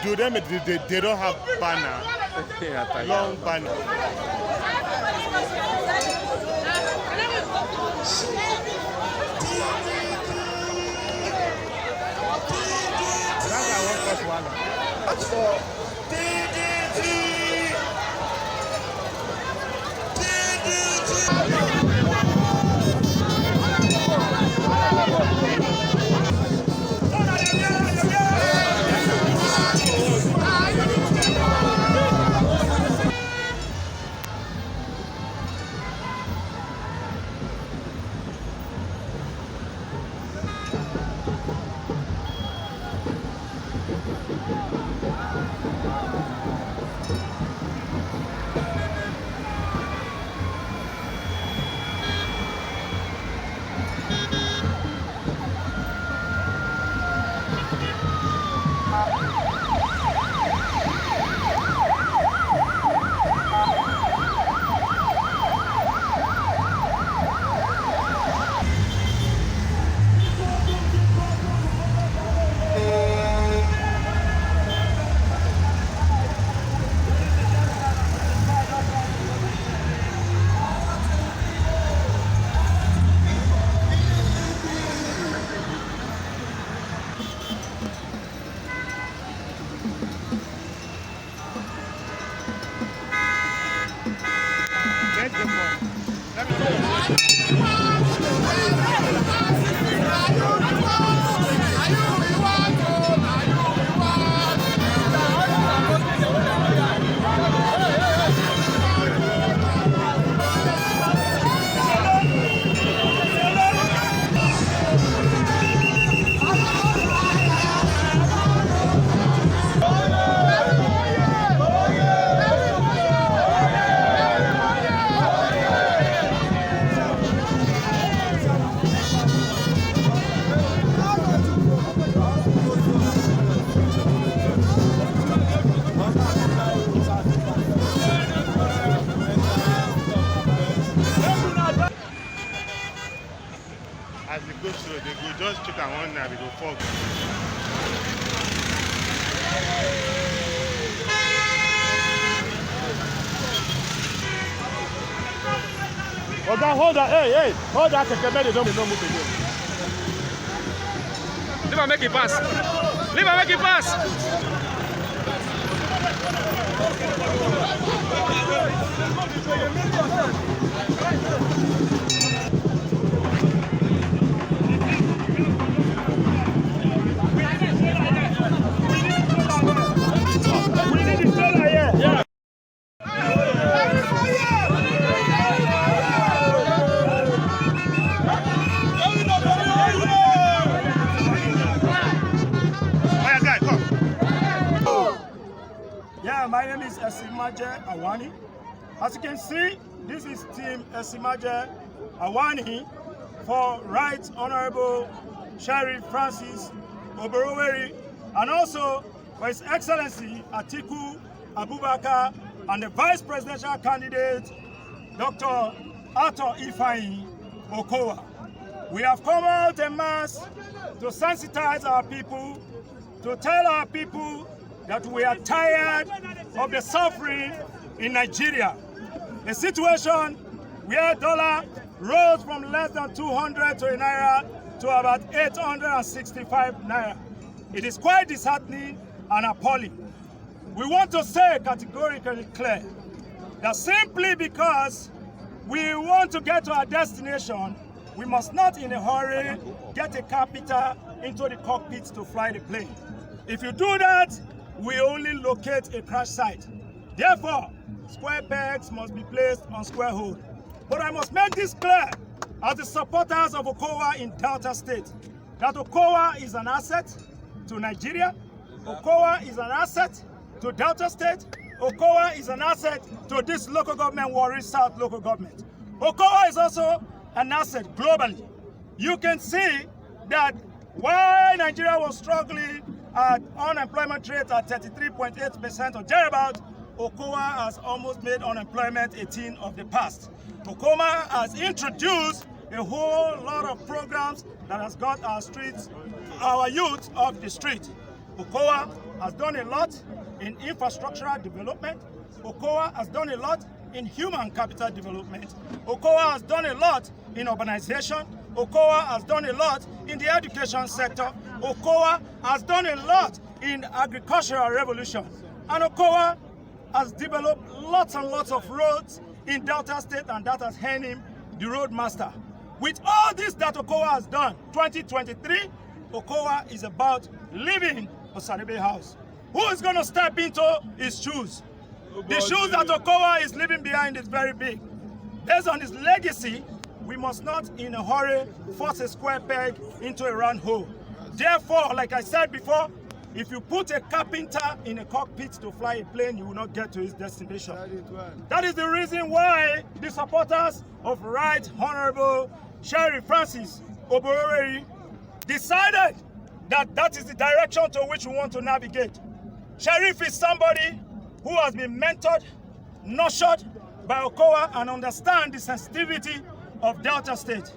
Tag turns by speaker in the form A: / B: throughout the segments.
A: Do them? They don't have banner, long banner. As they go through, they go just check and one now they go fog.
B: Oga, hold that, hey, hold that, they don't move again.
C: Leave and make it pass. Leave and make it pass.
B: My name is Esimaje Awani. As you can see, this is Team Esimaje Awani for Right Honorable Sheriff Francis Oborevwori, and also for His Excellency Atiku Abubakar and the Vice Presidential candidate Dr. Ato Ifeanyi Okowa. We have come out en masse to sensitize our people, to tell our people that we are tired of the suffering in Nigeria. A situation where dollar rose from less than 200 to a naira to about 865 naira. It is quite disheartening and appalling. We want to say categorically clear that simply because we want to get to our destination, we must not in a hurry get a capital into the cockpit to fly the plane. If you do that, we only locate a crash site. Therefore, square pegs must be placed on square hole. But I must make this clear as the supporters of Okowa in Delta State, that Okowa is an asset to Nigeria, Okowa is an asset to Delta State, Okowa is an asset to this local government, Warri South local government. Okowa is also an asset globally. You can see that while Nigeria was struggling at unemployment rate at 33.8% or thereabout, Okowa has almost made unemployment a thing of the past. Okowa has introduced a whole lot of programs that has got our youth off the street. Okowa has done a lot in infrastructural development. Okowa has done a lot in human capital development. Okowa has done a lot in urbanization. Okowa has done a lot in the education sector. Okowa has done a lot in agricultural revolution. And Okowa has developed lots and lots of roads in Delta State, and that has earned him the road master. With all this that Okowa has done, 2023, Okowa is about leaving Osarebe House. Who is going to step into his shoes? The shoes that Okowa is leaving behind is very big. Based on his legacy, we must not in a hurry force a square peg into a round hole. Therefore, like I said before, if you put a carpenter in a cockpit to fly a plane, you will not get to his destination. That is the reason why the supporters of Right Honorable Sheriff Francis Oborevwori decided that that is the direction to which we want to navigate. Sheriff is somebody who has been mentored, nurtured by Okowa and understands the sensitivity of Delta State.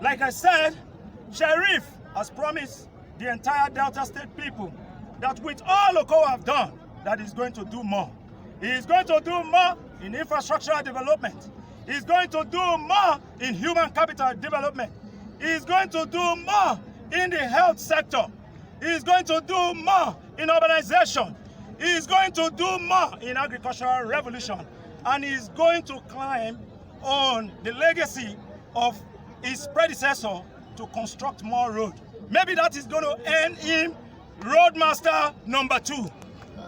B: Like I said, Sheriff has promised the entire Delta State people that with all Okowa have done, that he's going to do more. He is going to do more in infrastructural development. He's going to do more in human capital development. He's going to do more in the health sector. He's going to do more in urbanization. He's going to do more in agricultural revolution. And he's going to climb on the legacy of his predecessor to construct more road. Maybe that is going to earn him Roadmaster number 2.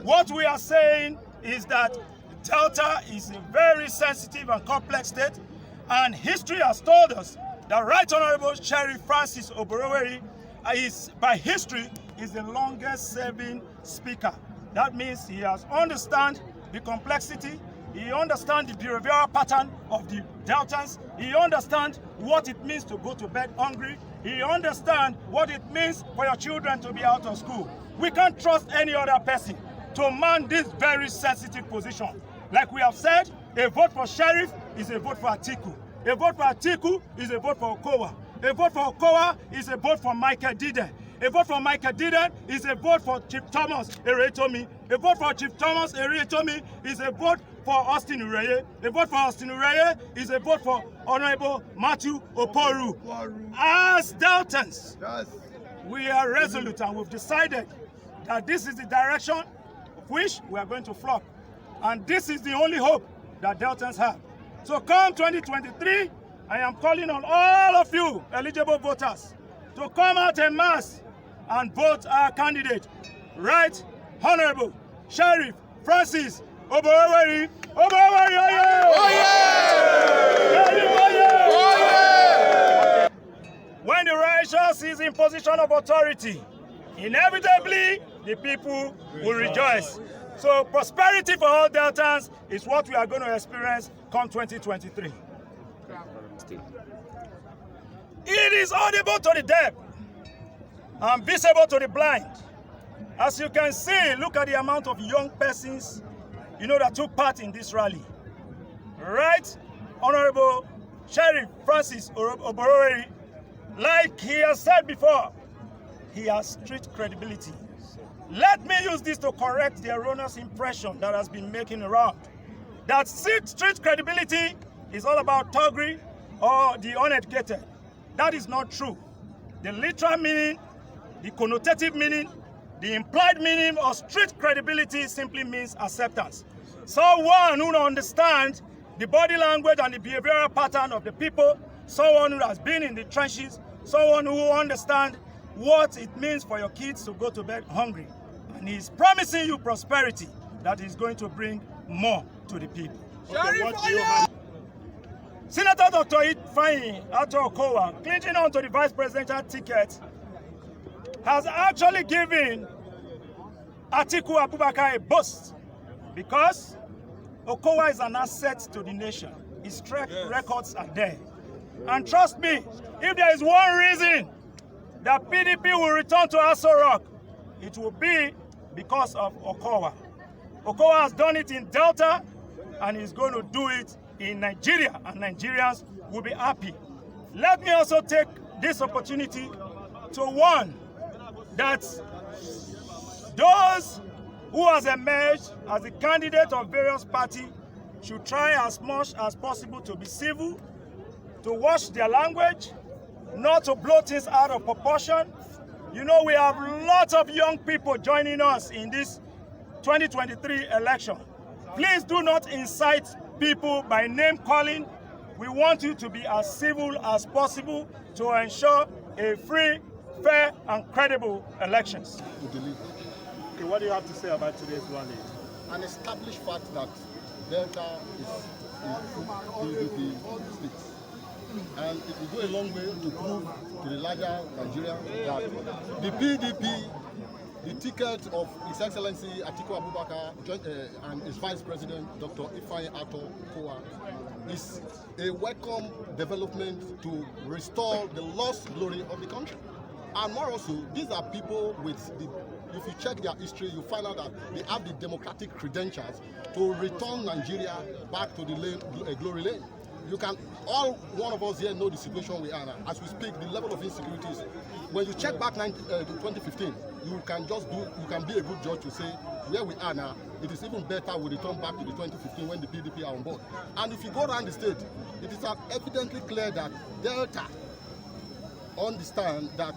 B: What we are saying is that Delta is a very sensitive and complex state, and history has told us that Right Honorable Sheriff Francis Oborevwori by history, is the longest serving speaker. That means he has understand the complexity, he understands the behavioral pattern of the Deltans, he understands what it means to go to bed hungry, he understands what it means for your children to be out of school. We can't trust any other person to man this very sensitive position. Like we have said, a vote for Sheriff is a vote for Atiku. A vote for Atiku is a vote for Okowa. A vote for Okowa is a vote for Michael Diden. A vote for Michael Diden is a vote for Chief Thomas Eretomi. A vote for Chief Thomas Eretomi is a vote for Austin Ureye. A vote for Austin Ureye is a vote for Honorable Matthew Oporu. As Deltans, we are resolute and we've decided that this is the direction of which we are going to flock. And this is the only hope that Deltans have. So come 2023, I am calling on all of you eligible voters to come out en masse and vote our candidate, Right Honorable Sheriff Francis Oborevwori. Oborevwori, When the righteous is in position of authority, inevitably the people will rejoice. So prosperity for all Deltans is what we are going to experience come 2023. It is audible to the deaf and visible to the blind. As you can see, look at the amount of young persons, that took part in this rally. Right Honorable Sheriff Francis Oborevwori, like he has said before, he has street credibility. Let me use this to correct the erroneous impression that has been making around. That street credibility is all about thuggery or the uneducated. That is not true. The literal meaning, the connotative meaning, the implied meaning of street credibility simply means acceptance. Someone who understands the body language and the behavioral pattern of the people, someone who has been in the trenches, someone who understands what it means for your kids to go to bed hungry. And he's promising you prosperity that is going to bring more to the people. Okay, what do you have? Senator Dr. Ifeanyi Okowa, clinging on to the vice presidential ticket, has actually given Atiku Abubakar a boost because Okowa is an asset to the nation. His track records are there. And trust me, if there is one reason that PDP will return to Aso Rock, it will be because of Okowa. Okowa has done it in Delta, and he's going to do it in Nigeria, and Nigerians will be happy. Let me also take this opportunity to warn that those who has emerged as the candidate of various parties should try as much as possible to be civil, to watch their language, not to blow things out of proportion. You know, we have lots of young people joining us in this 2023 election. Please do not incite people by name calling. We want you to be as civil as possible to ensure a free, fair, and credible elections.
A: Okay, what do you have to say about today's rally?
D: An established fact that Delta is PDP state. And it will go a long way to prove to the larger Nigeria that the PDP, the ticket of His Excellency Atiku Abubakar and his Vice President, Dr. Ifeanyi Okowa, is a welcome development to restore the lost glory of the country. And more also, these are people with the, if you check their history, you find out that they have the democratic credentials to return Nigeria back to the lane, glory lane. You can, all one of us here know the situation we are now. As we speak, the level of insecurities. When you check back 2015, you can be a good judge to say where we are now. It is even better we return back to the 2015 when the PDP are on board. And if you go around the state, it is evidently clear that Delta understand that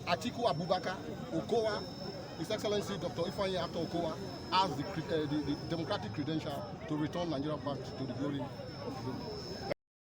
D: Atiku Abubakar, Okowa, His Excellency Dr. Ifeanyi Okowa has the democratic credential to return Nigeria back to the glory of the